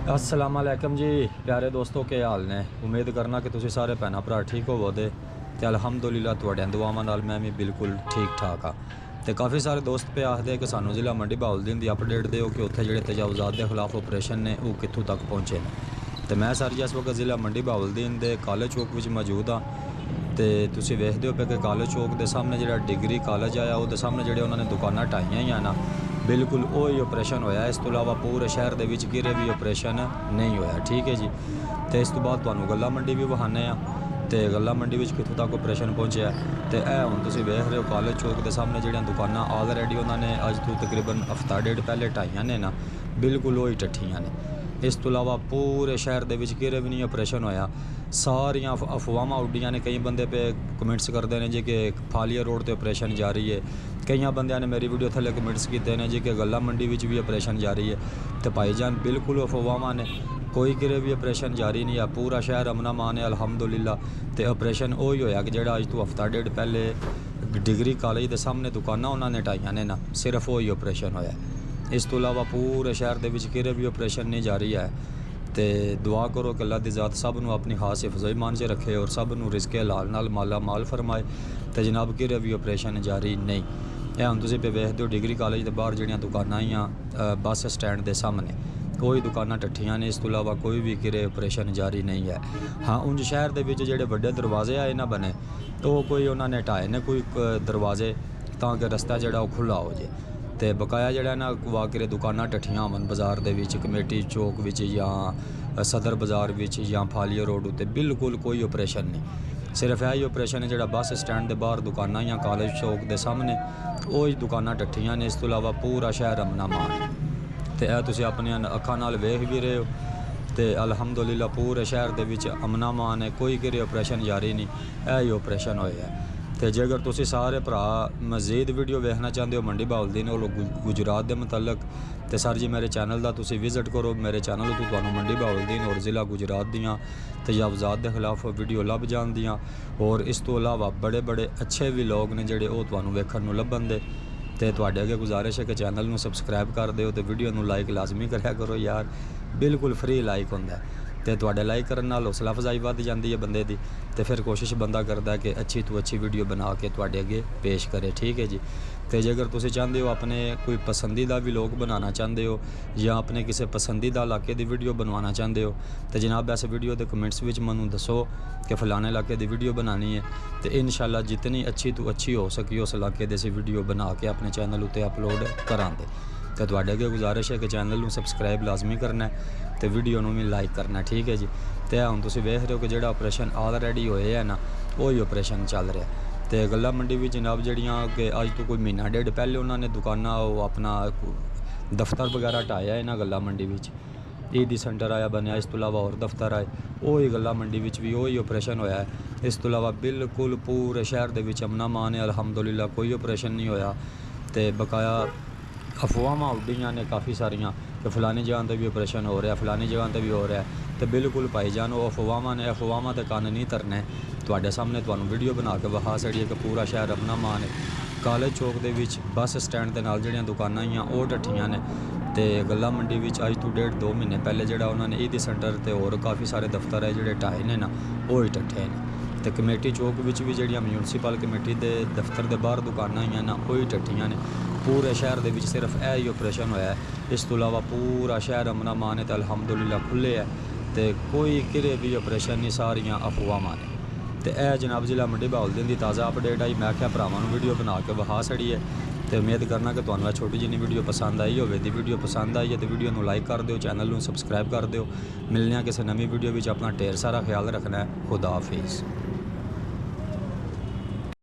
अस्सलाम वालेकुम जी प्यारे दोस्तों, के हाल ने। उम्मीद करना कि तुसी सारे भैन भरा ठीक होवोगे ते अलहमदुलिल्लाह तुहाडियां दुआवां नाल मैं भी बिल्कुल ठीक ठाक हाँ। तो काफ़ी सारे दोस्त पे आखते कि सानू ज़िला मंडी बहाउद्दीन दी अपडेट दिओ कि उत्थे जिहड़े तजावुज़ात के खिलाफ ऑपरेशन ने वो कित्थों तक पहुँचे ने। तो मैं सर जी इस वक्त ज़िला मंडी बहाउद्दीन दे कॉलेज चौक विच मौजूद हाँ। तो तुसी वेखदे हो पे कि कॉलेज चौक के सामने जिहड़ा डिग्री कॉलेज आया वो सामने जिहड़े उन्होंने दुकानां ढाईयां ही ना, बिल्कुल वही ऑपरेशन होया। इस तो इलावा पूरे शहर दे विच किरे भी ऑपरेशन नहीं होया। ठीक है जी। तो इस तो बाद तुहानू गल्ला मंडी भी विखाने आ तो गल्ला मंडी विच कित्थों तक ऑपरेशन पहुँचा। तो यह हुण तुसीं वेख रहे हो कॉलेज चौक के सामने जिहड़ियां दुकानां ऑलरेडी उन्होंने अज तो तकरीबन हफ्ता डेढ़ पहले ढाईयां ने ना, बिल्कुल वही टट्ठियां ने। इस तो इलावा पूरे शहर दे विच किरे भी नहीं ऑपरेशन होया। सारियां अफवाहां उड्डियां ने। कई बंदे पे कमेंट्स करते हैं जी कि फालिया रोड ते ऑपरेशन जारी है। कई बंद ने मेरी वीडियो थले कमेंट्स किए हैं जी कि गल्ला मंडी विच भी ऑपरेशन जारी है। तो भाईजान बिल्कुल अफवाहां ने, कोई किरे भी ऑपरेशन जारी नहीं है। पूरा शहर अमना मान है अलहमदुलिल्लाह। तो ऑपरेशन वही होया कि जिहड़ा अज तो हफ्ता डेढ़ पहले डिग्री कॉलेज के सामने दुकानां उन्होंने ढाईयां ने ना, सिर्फ वही ऑपरेशन होया। इस तो इलावा पूरे शहर के विच किरे भी ऑपरेशन नहीं जारी है। तो दुआ करो कि अल्लाह दी ज़ात सब नू अपनी खास हिफ्ज़ो ईमान च रखे और सब नू रिज़्क़े हलाल नाल माला माल फरमाए। तो जनाब किरे भी ऑपरेशन जारी नहीं। यह हुण तुसीं पे वेखदे हो डिग्री कॉलेज के बाहर जिहड़ियां दुकानां आईयां बस स्टैंड के सामने, कोई दुकानां टट्ठियां ने। इस तो इलावा कोई भी किरे ऑपरेशन जारी नहीं है। हाँ, उंज शहर के विच जिहड़े वड्डे दरवाजे आए ना बने, तो कोई उन्होंने ढाए ने कोई दरवाजे ताकि रस्ता जिहड़ा खुला हो जाए। तो बकाया जिहड़ा ना वाकरे दुकानां टट्ठियां होवन बाज़ार दे विच, कमेटी चौक विच या सदर बाज़ार विच या फालिया रोड उत्ते, बिल्कुल कोई ऑपरेशन नहीं। सिर्फ यही ऑपरेशन है जिहड़ा बस स्टैंड के बाहर दुकानां या कॉलेज चौक के सामने वही दुकानां टट्ठियां ने। इस तो इलावा पूरा शहर अमना मान। तो यह तुसीं अपनी अखां नाल वेख भी रहे हो। तो अलहमदुलिल्लाह पूरे शहर के विच अमना मान है, कोई किरे ऑपरेशन जारी नहीं, यही ऑपरेशन होया है। तो जेकर तुसीं सारे भरा मज़ीद वीडियो वेखना चाहते हो मंडी बहाउद्दीन और गुजरात के मुतलक, तो सर जी मेरे चैनल का तुसीं विजिट करो। मेरे चैनल तो तुहानू मंडी बहाउद्दीन और ज़िला गुजरात दियाँ तजावुज़ात के खिलाफ वीडियो लभ जांदियां। और इस तो इलावा बड़े बड़े अच्छे भी लोग ने जिहड़े वो तुहानू वेखण नू लभण दे। तो तुहाडे अगे गुजारिश है कि चैनल नू सबसक्राइब कर दिओ तो वीडियो नू लाइक लाजमी करा करो यार, बिल्कुल फ्री लाइक हुंदा है। तो तुहाडे लाइक करन नाल हौसला अफजाई वध जाती है बंदे दी। तो फिर कोशिश बंदा करता है कि अच्छी तो अच्छी वीडियो बना के तुहाडे अगे पेश करे। ठीक है जी। तो जेकर तुसीं चाहते हो अपने कोई पसंदीदा भी लोग बनाना चाहते हो या अपने किसी पसंदीदा इलाके की वीडियो बनवाना चाहते हो, तो जनाब इस वीडियो के कमेंट्स में मैनू दसो कि फलाने इलाके की वीडियो बनानी है। तो इंशाल्लाह जितनी अच्छी तो अच्छी हो सकी उस इलाके की वीडियो बना के अपने चैनल उत्ते अपलोड करांगे। तो तुहाडे अगे गुजारिश है कि चैनल नू सबसक्राइब लाजमी करना है तो वीडियो नू भी लाइक करना है। ठीक है जी। तो हुण तुसीं वेख रहे हो कि जिहड़ा ऑपरेशन ऑलरेडी होए है ना, वही ऑपरेशन चल रहा है। तो गल्ला मंडी भी जनाब जड़ियाँ कि अज तो कोई महीना डेढ़ पहले उन्होंने दुकाना अपना दफ्तर वगैरह ढाया है ना गल्ला मंडी विच। ईदी सेंटर आया बनया। इस तो इलावा और दफ्तर आए, वही गल्ला मंडी विच भी वही ऑपरेशन होया है। इस तो इलावा बिल्कुल पूरे शहर दे विच अमना मान है अलहमदुलिल्लाह, कोई ऑपरेशन नहीं होया। तो बकाया अफवाहां उड्डियां ने काफ़ी सारियां कि फलानी जगह पर भी ऑपरेशन हो रहा है, फलानी जगह पर भी हो रहा है। तो बिल्कुल भाईजान वो अफवाहां ने, अफवाहां ते कन्न नहीं धरने। तुहाडे सामने तुहानू वीडियो बना के विखा छड़िए कि पूरा शहर अमना मान है। कॉलेज चौक के विच बस स्टैंड के नाल जिहड़ियां दुकानां आईयां वो टट्ठियां ने। तो गल्ला मंडी विच अज तो डेढ़ दो महीने पहले जिहड़ा उन्होंने ईदी सेंटर ते होर काफ़ी सारे दफ्तर है जिहड़े ढाए ने ना, वो ही टट्ठे ने। तो कमेटी चौक विच भी जिहड़ियां म्यूनसिपल कमेटी के दफ्तर के बाहर दुकानां आईयां ना, वो ही टट्ठियां ने। पूरे शहर के विच सिर्फ यही ऑपरेशन होया है। इस तो इलावा पूरा शहर अमना मान है तो अलहमदुलिल्लाह खुले है। तो कोई किरे भी ऑपरेशन नहीं, सारियां अफवाहां ने। तो यह जनाब ज़िला मंडी बहाउद्दीन की ताज़ा अपडेट आई। मैं आख्या भरावां नू वीडियो बना के विखा छड़िए। तो उम्मीद करना कि तुहानू छोटी जी वीडियो पसंद आई होवे। वीडियो पसंद आई है तो वीडियो नू लाइक कर दिओ, चैनल नू सबसक्राइब कर दिओ। मिलने किसी नवी वीडियो में। अपना ढेर सारा ख्याल रखना है। खुदा हाफिज़।